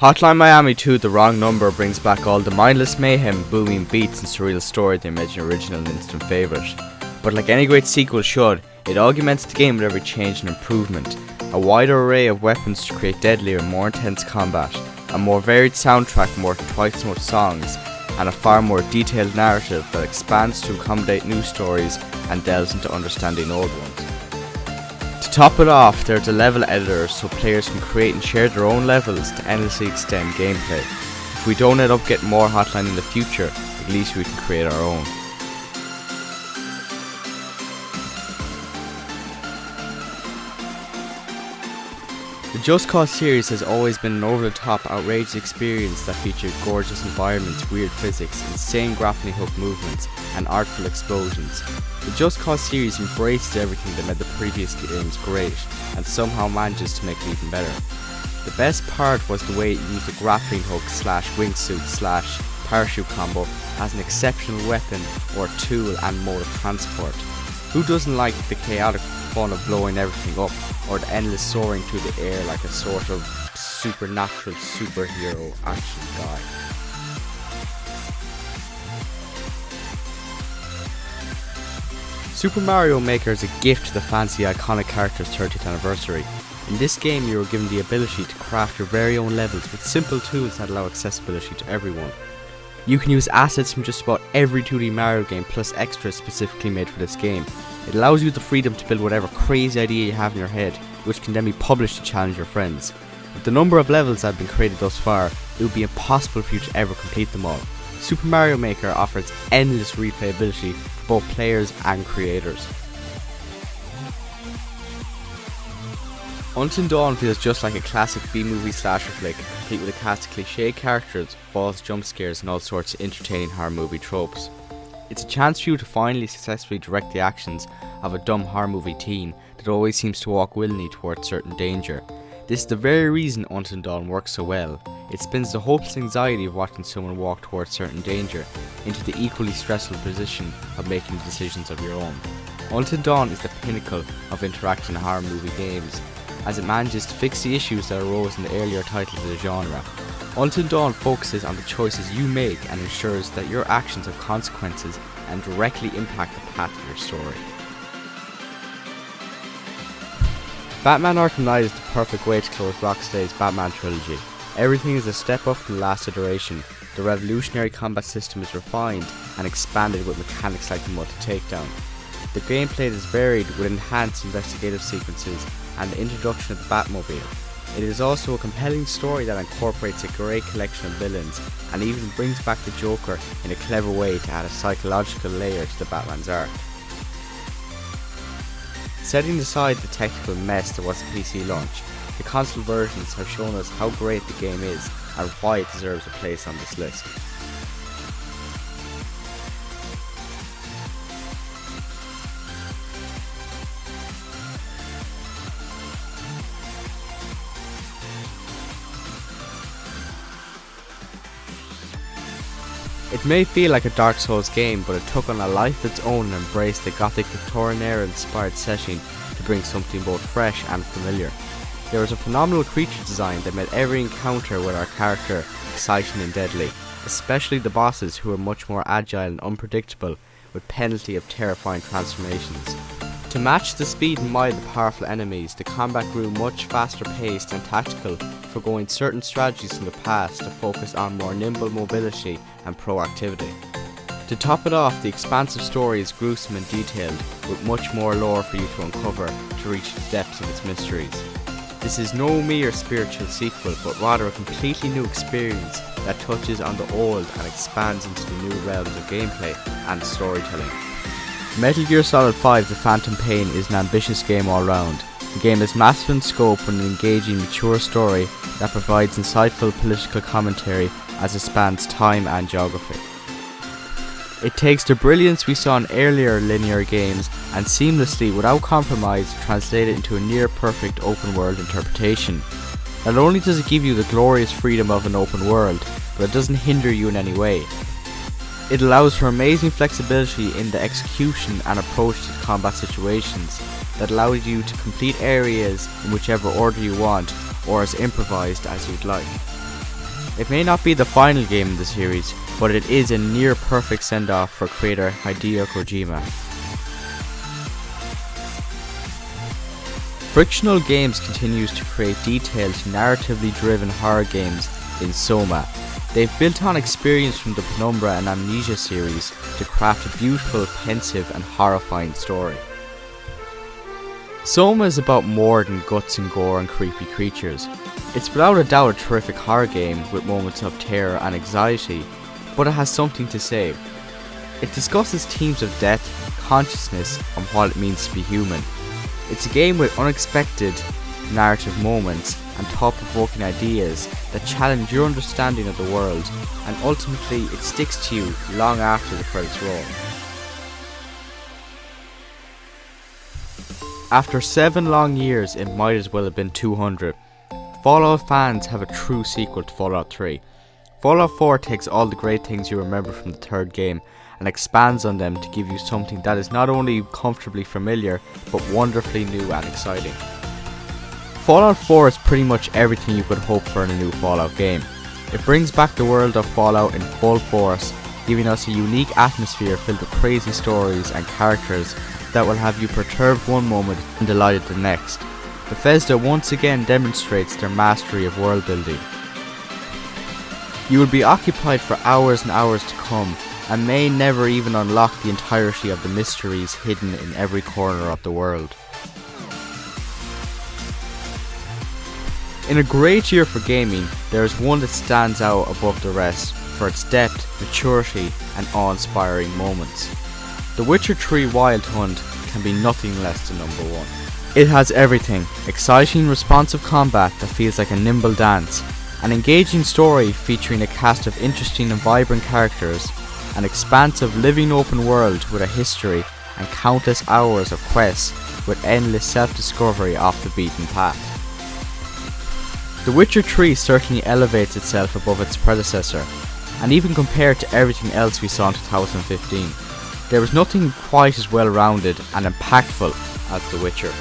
Hotline Miami 2 The Wrong Number brings back all the mindless mayhem, booming beats and surreal story they made an original and instant favourite. But like any great sequel should, it augments the game with every change and improvement. A wider array of weapons to create deadlier and more intense combat, a more varied soundtrack, more than twice as much songs, and a far more detailed narrative that expands to accommodate new stories and delves into understanding old ones. To top it off, there's a level editor so players can create and share their own levels to endlessly extend gameplay. If we don't end up getting more Hotline in the future, at least we can create our own. The Just Cause series has always been an over-the-top, outrageous experience that featured gorgeous environments, weird physics, insane grappling hook movements, and artful explosions. The Just Cause series embraced everything that made the previous games great, and somehow manages to make it even better. The best part was the way it used the grappling hook / wingsuit / parachute combo as an exceptional weapon or tool and mode of transport. Who doesn't like the chaotic fun of blowing everything up, or the endless soaring through the air like a sort of supernatural superhero action guy? Super Mario Maker is a gift to the fancy iconic character's 30th anniversary. In this game you are given the ability to craft your very own levels with simple tools that allow accessibility to everyone. You can use assets from just about every 2D Mario game plus extras specifically made for this game. It allows you the freedom to build whatever crazy idea you have in your head, which can then be published to challenge your friends. With the number of levels that have been created thus far, it would be impossible for you to ever complete them all. Super Mario Maker offers endless replayability for both players and creators. Until Dawn feels just like a classic B-movie slasher flick, complete with a cast of cliché characters, false jump scares and all sorts of entertaining horror movie tropes. It's a chance for you to finally successfully direct the actions of a dumb horror movie teen that always seems to walk willingly towards certain danger. This is the very reason Until Dawn works so well. It spins the hopeless anxiety of watching someone walk towards certain danger into the equally stressful position of making decisions of your own. Until Dawn is the pinnacle of interactive horror movie games, as it manages to fix the issues that arose in the earlier titles of the genre. Until Dawn focuses on the choices you make and ensures that your actions have consequences and directly impact the path of your story. Batman Arkham Knight is the perfect way to close Rocksteady's Batman trilogy. Everything is a step up from the last iteration. The revolutionary combat system is refined and expanded with mechanics like the multi-takedown. The gameplay is varied with enhanced investigative sequences and the introduction of the Batmobile. It is also a compelling story that incorporates a great collection of villains and even brings back the Joker in a clever way to add a psychological layer to the Batman's arc. Setting aside the technical mess that was the PC launch, the console versions have shown us how great the game is and why it deserves a place on this list. It may feel like a Dark Souls game, but it took on a life of its own and embraced the gothic Victorian era inspired setting to bring something both fresh and familiar. There was a phenomenal creature design that made every encounter with our character exciting and deadly, especially the bosses who were much more agile and unpredictable with plenty of terrifying transformations. To match the speed and might of the powerful enemies, the combat grew much faster paced and tactical, foregoing certain strategies from the past to focus on more nimble mobility and proactivity. To top it off, the expansive story is gruesome and detailed, with much more lore for you to uncover to reach the depths of its mysteries. This is no mere spiritual sequel, but rather a completely new experience that touches on the old and expands into the new realms of gameplay and storytelling. Metal Gear Solid 5 The Phantom Pain is an ambitious game all round. The game is massive in scope with an engaging, mature story that provides insightful political commentary as it spans time and geography. It takes the brilliance we saw in earlier linear games and seamlessly, without compromise, translate it into a near-perfect open-world interpretation. Not only does it give you the glorious freedom of an open world, but it doesn't hinder you in any way. It allows for amazing flexibility in the execution and approach to combat situations that allows you to complete areas in whichever order you want or as improvised as you'd like. It may not be the final game in the series, but it is a near perfect send-off for creator Hideo Kojima. Frictional Games continues to create detailed, narratively driven horror games in Soma. They've built on experience from the Penumbra and Amnesia series to craft a beautiful, pensive and horrifying story. Soma is about more than guts and gore and creepy creatures. It's without a doubt a terrific horror game with moments of terror and anxiety, but it has something to say. It discusses themes of death, consciousness and what it means to be human. It's a game with unexpected narrative moments and thought-provoking ideas that challenge your understanding of the world, and ultimately it sticks to you long after the credits roll. After 7 long years, it might as well have been 200. Fallout fans have a true sequel to Fallout 3. Fallout 4 takes all the great things you remember from the third game and expands on them to give you something that is not only comfortably familiar, but wonderfully new and exciting. Fallout 4 is pretty much everything you could hope for in a new Fallout game. It brings back the world of Fallout in full force, giving us a unique atmosphere filled with crazy stories and characters that will have you perturbed one moment and delighted the next. Bethesda once again demonstrates their mastery of world building. You will be occupied for hours and hours to come, and may never even unlock the entirety of the mysteries hidden in every corner of the world. In a great year for gaming, there is one that stands out above the rest for its depth, maturity and awe-inspiring moments. The Witcher 3 Wild Hunt can be nothing less than number one. It has everything: exciting, responsive combat that feels like a nimble dance, an engaging story featuring a cast of interesting and vibrant characters, an expansive living open world with a history and countless hours of quests with endless self-discovery off the beaten path. The Witcher 3 certainly elevates itself above its predecessor, and even compared to everything else we saw in 2015, there was nothing quite as well rounded and impactful as The Witcher.